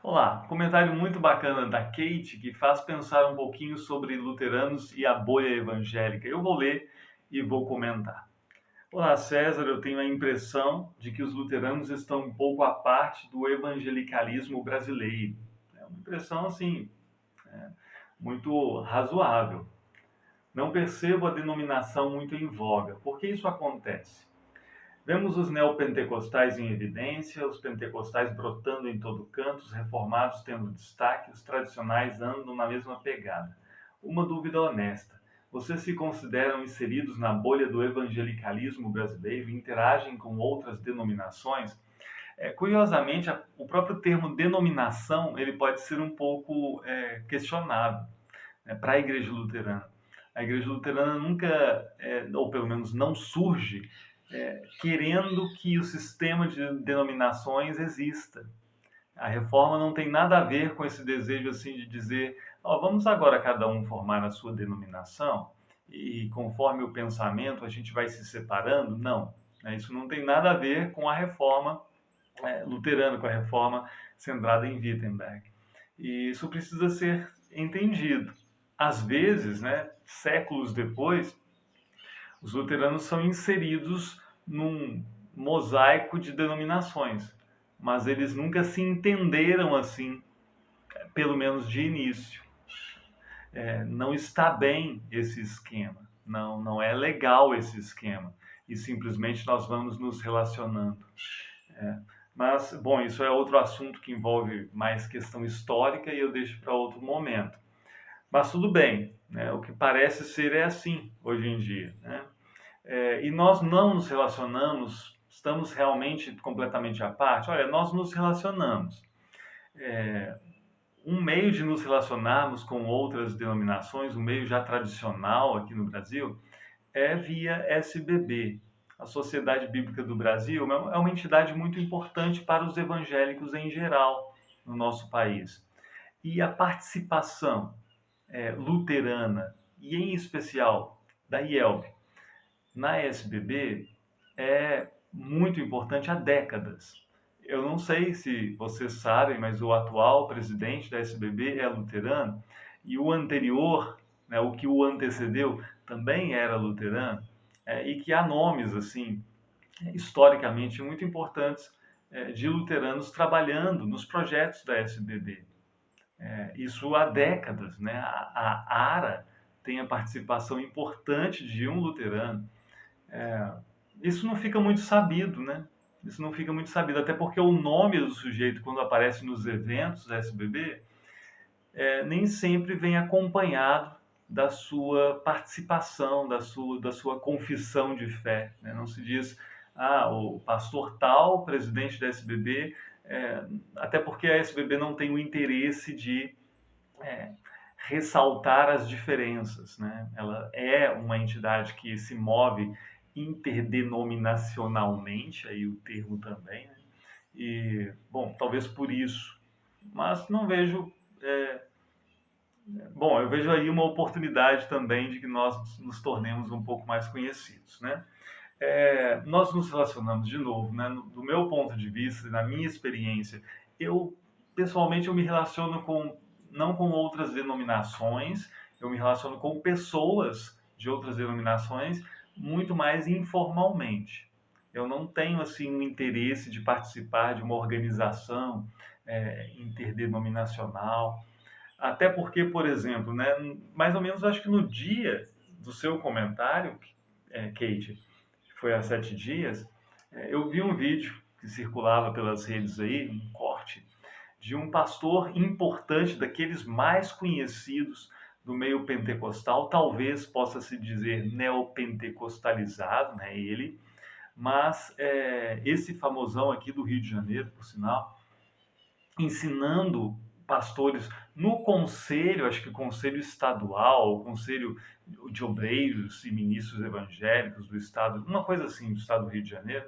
Olá, comentário muito bacana da Kate que faz pensar um pouquinho sobre luteranos e a bolha evangélica. Eu vou ler e vou comentar. Olá, César. Eu tenho a impressão de que os luteranos estão um pouco à parte do evangelicalismo brasileiro. É uma impressão assim, muito razoável. Não percebo a denominação muito em voga. Por que isso acontece? Vemos os neopentecostais em evidência, os pentecostais brotando em todo canto, os reformados tendo destaque, os tradicionais andam na mesma pegada. Uma dúvida honesta. Vocês se consideram inseridos na bolha do evangelicalismo brasileiro e interagem com outras denominações? Curiosamente, o próprio termo denominação ele pode ser um pouco questionável, né, para a Igreja Luterana. A Igreja Luterana nunca, ou pelo menos não surge, querendo que o sistema de denominações exista. A reforma não tem nada a ver com esse desejo assim de dizer, ó, vamos agora cada um formar a sua denominação e conforme o pensamento a gente vai se separando. Não, né? Isso não tem nada a ver com a reforma luterana, com a reforma centrada em Wittenberg. E isso precisa ser entendido. Às vezes, né, séculos depois, os luteranos são inseridos num mosaico de denominações, mas eles nunca se entenderam assim, pelo menos de início. Não está bem esse esquema, não é legal esse esquema, e simplesmente nós vamos nos relacionando. Mas, bom, isso é outro assunto que envolve mais questão histórica e eu deixo para outro momento. Mas tudo bem, né? O que parece ser é assim hoje em dia, né? E nós não nos relacionamos, estamos realmente completamente à parte? Olha, nós nos relacionamos. Um meio de nos relacionarmos com outras denominações, um meio já tradicional aqui no Brasil, é via SBB. A Sociedade Bíblica do Brasil é uma entidade muito importante para os evangélicos em geral no nosso país. E a participação luterana, e em especial da IELB, na SBB é muito importante há décadas. Eu não sei se vocês sabem, mas o atual presidente da SBB é luterano e o anterior, né, o que o antecedeu, também era luterano, e que há nomes assim historicamente muito importantes de luteranos trabalhando nos projetos da SBB. Isso há décadas, né? A ARA tem a participação importante de um luterano. Isso não fica muito sabido, né? Isso não fica muito sabido, até porque o nome do sujeito, quando aparece nos eventos da SBB, nem sempre vem acompanhado da sua participação, da sua confissão de fé. Né? Não se diz, o pastor tal, presidente da SBB, até porque a SBB não tem o interesse de é, ressaltar as diferenças. Né? Ela é uma entidade que se move interdenominacionalmente, aí o termo também, né? E, bom, talvez por isso, mas não vejo. Bom, eu vejo aí uma oportunidade também de que nós nos tornemos um pouco mais conhecidos, né? Nós nos relacionamos de novo, né? Do meu ponto de vista, na minha experiência, eu pessoalmente eu me relaciono com não com outras denominações, eu me relaciono com pessoas de outras denominações muito mais informalmente. Eu não tenho assim um interesse de participar de uma organização interdenominacional, até porque, por exemplo, né, mais ou menos acho que no dia do seu comentário, Kate, foi há 7 dias, eu vi um vídeo que circulava pelas redes aí, um corte, de um pastor importante, daqueles mais conhecidos do meio pentecostal, talvez possa se dizer neopentecostalizado, né, ele, mas esse famosão aqui do Rio de Janeiro, por sinal, ensinando pastores no conselho, acho que conselho estadual, o conselho de obreiros e ministros evangélicos do estado, uma coisa assim, do estado do Rio de Janeiro,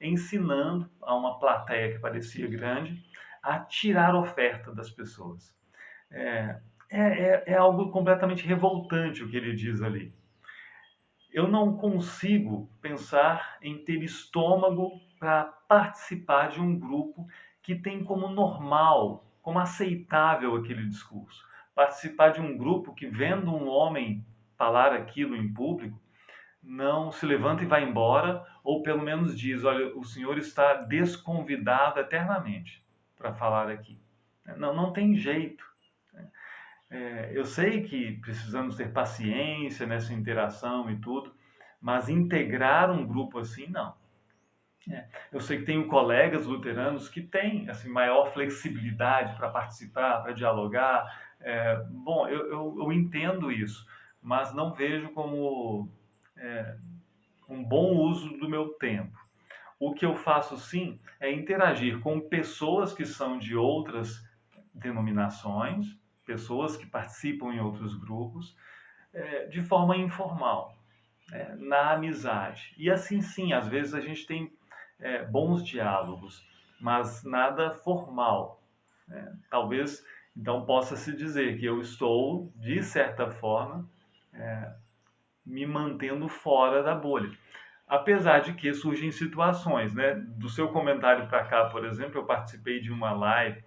ensinando a uma plateia que parecia grande a tirar oferta das pessoas. É algo completamente revoltante o que ele diz ali. Eu não consigo pensar em ter estômago para participar de um grupo que tem como normal como aceitável aquele discurso. Participar de um grupo que, vendo um homem falar aquilo em público, não se levanta e vai embora, ou pelo menos diz: olha, o senhor está desconvidado eternamente para falar aqui. Não, não tem jeito. Eu sei que precisamos ter paciência nessa interação e tudo, mas integrar um grupo assim, não. Eu sei que tenho colegas luteranos que têm assim, maior flexibilidade para participar, para dialogar. Bom, eu entendo isso, mas não vejo como um bom uso do meu tempo. O que eu faço sim é interagir com pessoas que são de outras denominações, pessoas que participam em outros grupos, de forma informal, na amizade. E assim sim, às vezes a gente tem bons diálogos, mas nada formal. Talvez então possa se dizer que eu estou, de certa forma, me mantendo fora da bolha. Apesar de que surgem situações, né? Do seu comentário para cá, por exemplo, eu participei de uma live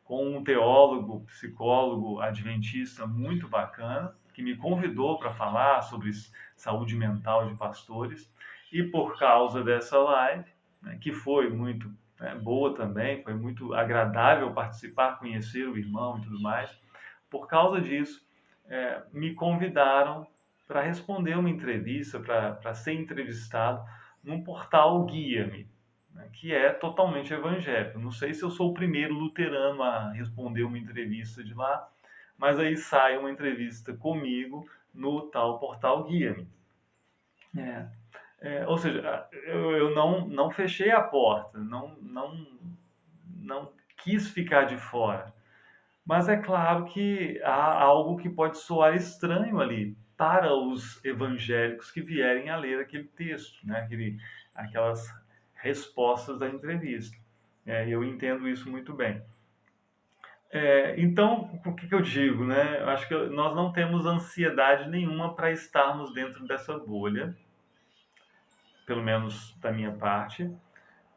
com um teólogo, psicólogo adventista muito bacana, que me convidou para falar sobre saúde mental de pastores. E por causa dessa live, né, que foi muito boa também, foi muito agradável participar, conhecer o irmão e tudo mais, por causa disso, me convidaram para responder uma entrevista, para ser entrevistado num portal Guia-me, né, que é totalmente evangélico. Não sei se eu sou o primeiro luterano a responder uma entrevista de lá, mas aí sai uma entrevista comigo no tal portal Guia-me. Ou seja, eu não fechei a porta, não quis ficar de fora. Mas é claro que há algo que pode soar estranho ali para os evangélicos que vierem a ler aquele texto, né? Aquelas respostas da entrevista. Eu entendo isso muito bem. Então, o que eu digo, né? Eu acho que nós não temos ansiedade nenhuma para estarmos dentro dessa bolha, pelo menos da minha parte,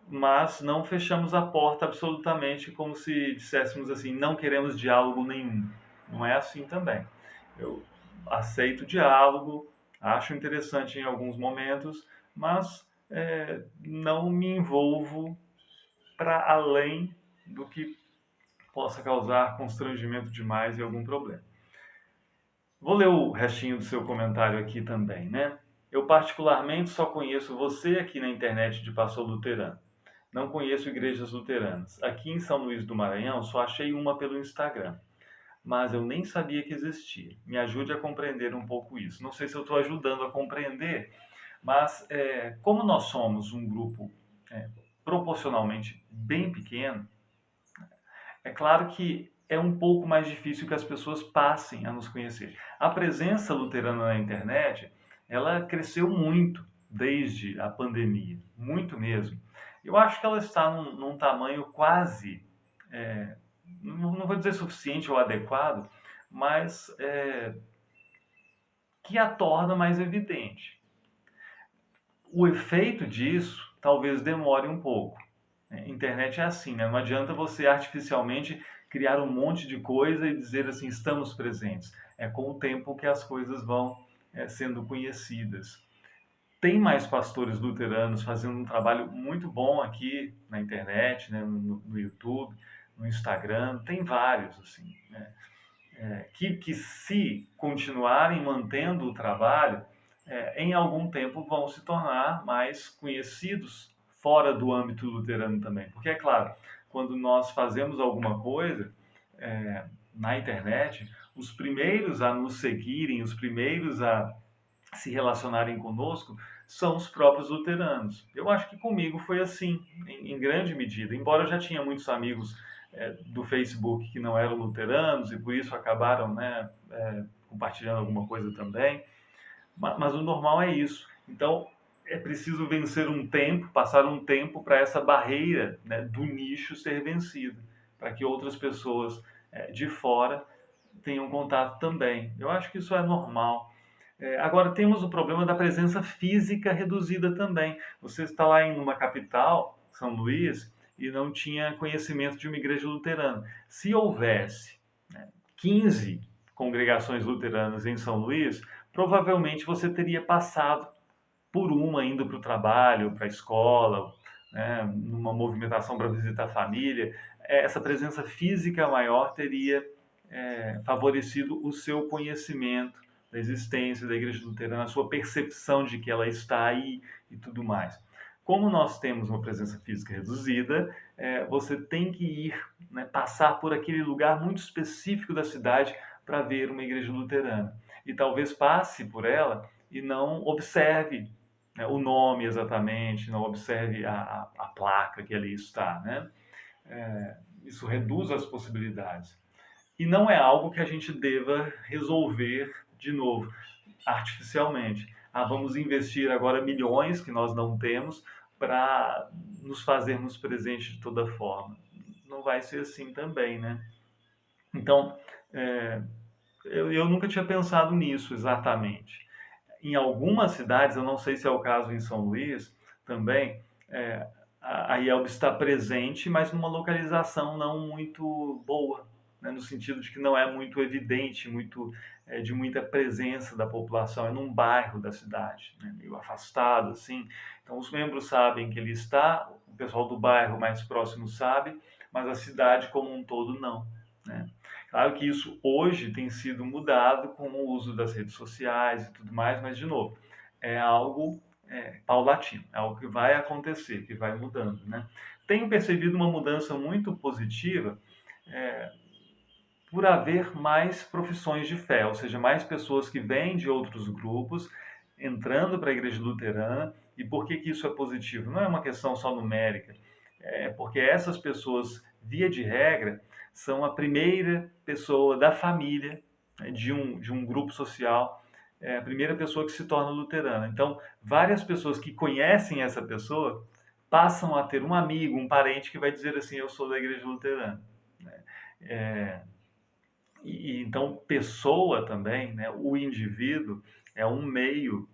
mas não fechamos a porta absolutamente como se disséssemos assim, não queremos diálogo nenhum. Não é assim também. Eu aceito diálogo, acho interessante em alguns momentos, mas não me envolvo para além do que possa causar constrangimento demais e algum problema. Vou ler o restinho do seu comentário aqui também, né? Eu particularmente só conheço você aqui na internet de pastor luterano. Não conheço igrejas luteranas. Aqui em São Luís do Maranhão só achei uma pelo Instagram, mas eu nem sabia que existia. Me ajude a compreender um pouco isso. Não sei se eu estou ajudando a compreender, mas como nós somos um grupo proporcionalmente bem pequeno, é claro que é um pouco mais difícil que as pessoas passem a nos conhecer. A presença luterana na internet, ela cresceu muito desde a pandemia, muito mesmo. Eu acho que ela está num tamanho quase, não vou dizer suficiente ou adequado, mas que a torna mais evidente. O efeito disso talvez demore um pouco. Internet é assim, né? Não adianta você artificialmente criar um monte de coisa e dizer assim, estamos presentes. É com o tempo que as coisas vão sendo conhecidas. Tem mais pastores luteranos fazendo um trabalho muito bom aqui na internet, né? No YouTube, no Instagram, tem vários, assim, né? Que se continuarem mantendo o trabalho, em algum tempo vão se tornar mais conhecidos fora do âmbito luterano também. Porque, é claro, quando nós fazemos alguma coisa na internet, os primeiros a nos seguirem, os primeiros a se relacionarem conosco, são os próprios luteranos. Eu acho que comigo foi assim, em grande medida. Embora eu já tinha muitos amigos do Facebook que não eram luteranos e por isso acabaram compartilhando alguma coisa também. Mas o normal é isso. Então, é preciso vencer um tempo, passar um tempo para essa barreira, né, do nicho ser vencida, para que outras pessoas de fora tenham contato também. Eu acho que isso é normal. Agora, temos o problema da presença física reduzida também. Você está lá em uma capital, São Luís, e não tinha conhecimento de uma igreja luterana. Se houvesse, né, 15 congregações luteranas em São Luís, provavelmente você teria passado por uma indo para o trabalho, para a escola, né, numa movimentação para visitar a família. Essa presença física maior teria favorecido o seu conhecimento da existência da Igreja Luterana, a sua percepção de que ela está aí e tudo mais. Como nós temos uma presença física reduzida, você tem que ir, né, passar por aquele lugar muito específico da cidade para ver uma igreja luterana. E talvez passe por ela e não observe, né, o nome exatamente, não observe a placa que ali está, né? Isso reduz as possibilidades. E não é algo que a gente deva resolver de novo, artificialmente. Vamos investir agora milhões que nós não temos para nos fazermos presentes de toda forma. Não vai ser assim também, né? Então, é, eu nunca tinha pensado nisso exatamente. Em algumas cidades, eu não sei se é o caso em São Luís também, é, a IELB está presente, mas numa localização não muito boa, né? No sentido de que não é muito evidente, de muita presença da população, é num bairro da cidade, né? Meio afastado, assim. Então, os membros sabem que ele está, o pessoal do bairro mais próximo sabe, mas a cidade como um todo não, né? Claro que isso hoje tem sido mudado com o uso das redes sociais e tudo mais, mas, de novo, é algo paulatino, é algo que vai acontecer, que vai mudando, né? Tenho percebido uma mudança muito positiva por haver mais profissões de fé, ou seja, mais pessoas que vêm de outros grupos entrando para a igreja luterana. E por que isso é positivo? Não é uma questão só numérica, é porque essas pessoas, via de regra, são a primeira pessoa da família, né, de um grupo social, é a primeira pessoa que se torna luterana. Então, várias pessoas que conhecem essa pessoa passam a ter um amigo, um parente que vai dizer assim: eu sou da igreja luterana, né? Então, pessoa também, né, o indivíduo, é um meio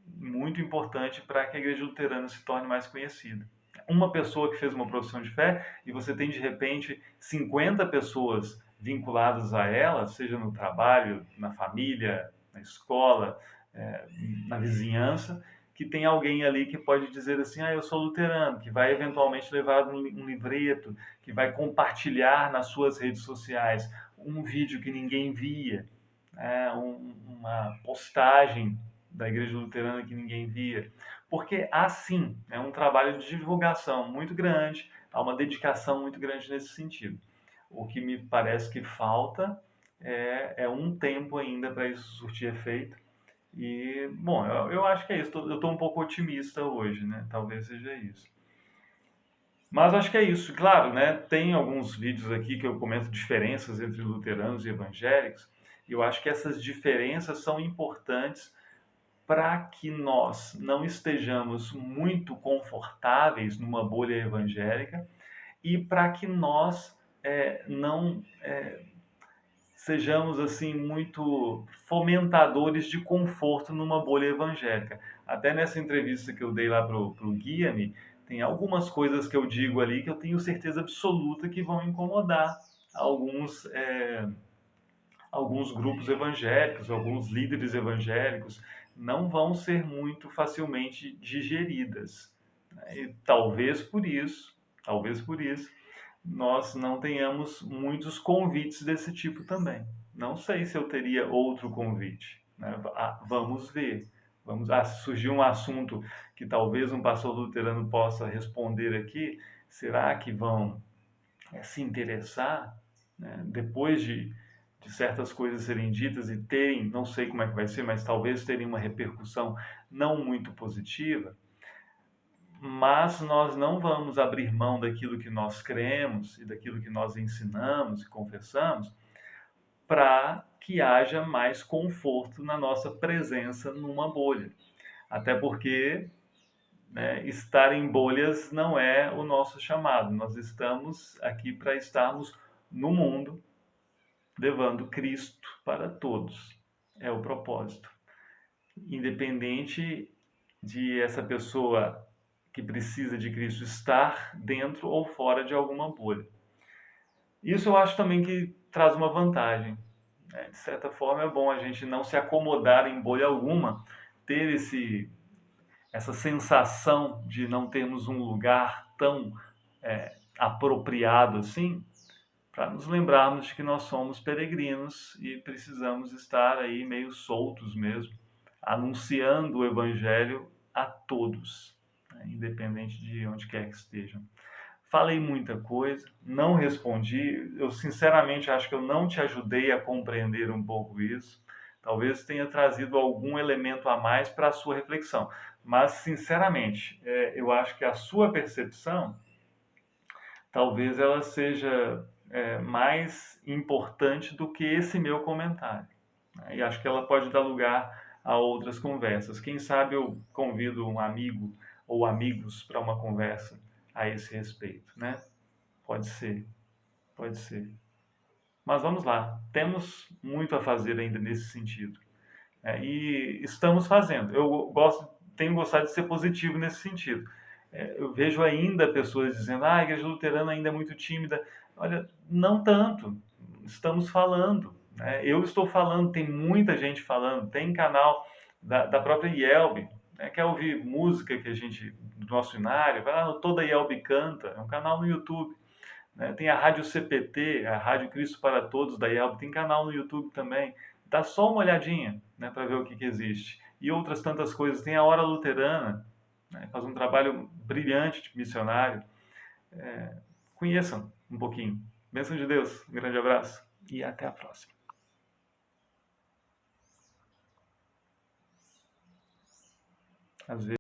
muito importante para que a igreja luterana se torne mais conhecida. Uma pessoa que fez uma profissão de fé e você tem de repente 50 pessoas vinculadas a ela, seja no trabalho, na família, na escola, eh, na vizinhança, que tem alguém ali que pode dizer assim: eu sou luterano, que vai eventualmente levar um livreto, que vai compartilhar nas suas redes sociais um vídeo que ninguém via, uma postagem da igreja luterana que ninguém via, porque há sim, é um trabalho de divulgação muito grande, há uma dedicação muito grande nesse sentido. O que me parece que falta é um tempo ainda para isso surtir efeito. E, bom, eu acho que é isso. Eu estou um pouco otimista hoje, né? Talvez seja isso. Mas acho que é isso. Claro, né? Tem alguns vídeos aqui que eu comento diferenças entre luteranos e evangélicos. E eu acho que essas diferenças são importantes para que nós não estejamos muito confortáveis numa bolha evangélica e para que nós não sejamos assim muito fomentadores de conforto numa bolha evangélica. Até nessa entrevista que eu dei lá pro Guia-me, tem algumas coisas que eu digo ali que eu tenho certeza absoluta que vão incomodar alguns alguns grupos evangélicos, alguns líderes evangélicos, não vão ser muito facilmente digeridas, né? E talvez por isso, nós não tenhamos muitos convites desse tipo também. Não sei se eu teria outro convite, né? Vamos ver. Se surgir um assunto que talvez um pastor luterano possa responder aqui, será que vão se interessar, né, depois de certas coisas serem ditas e terem, não sei como é que vai ser, mas talvez terem uma repercussão não muito positiva, mas nós não vamos abrir mão daquilo que nós cremos e daquilo que nós ensinamos e confessamos para que haja mais conforto na nossa presença numa bolha. Até porque, né, estar em bolhas não é o nosso chamado. Nós estamos aqui para estarmos no mundo, levando Cristo para todos. É o propósito. Independente de essa pessoa que precisa de Cristo estar dentro ou fora de alguma bolha. Isso eu acho também que traz uma vantagem, né? De certa forma é bom a gente não se acomodar em bolha alguma, ter essa sensação de não termos um lugar tão apropriado assim, para nos lembrarmos de que nós somos peregrinos e precisamos estar aí meio soltos mesmo, anunciando o Evangelho a todos, né, independente de onde quer que estejam. Falei muita coisa, não respondi. Eu sinceramente acho que eu não te ajudei a compreender um pouco isso. Talvez tenha trazido algum elemento a mais para a sua reflexão. Mas, sinceramente, eu acho que a sua percepção talvez ela seja mais importante do que esse meu comentário, né? E acho que ela pode dar lugar a outras conversas. Quem sabe eu convido um amigo ou amigos para uma conversa a esse respeito, né? Pode ser, pode ser. Mas vamos lá, temos muito a fazer ainda nesse sentido, né? E estamos fazendo. Tenho gostado de ser positivo nesse sentido. Eu vejo ainda pessoas dizendo: a igreja luterana ainda é muito tímida. Olha, não tanto. Estamos falando, né? Eu estou falando, tem muita gente falando, tem canal da própria IELB, né? Quer ouvir música do nosso inário? Vai lá no Toda IELB Canta, é um canal no YouTube, né? Tem a Rádio CPT, a Rádio Cristo para Todos da IELB, tem canal no YouTube também. Dá só uma olhadinha, né, para ver o que existe. E outras tantas coisas. Tem a Hora Luterana, né, faz um trabalho brilhante de missionário. Conheçam um pouquinho. Bênção de Deus, um grande abraço e até a próxima. Às vezes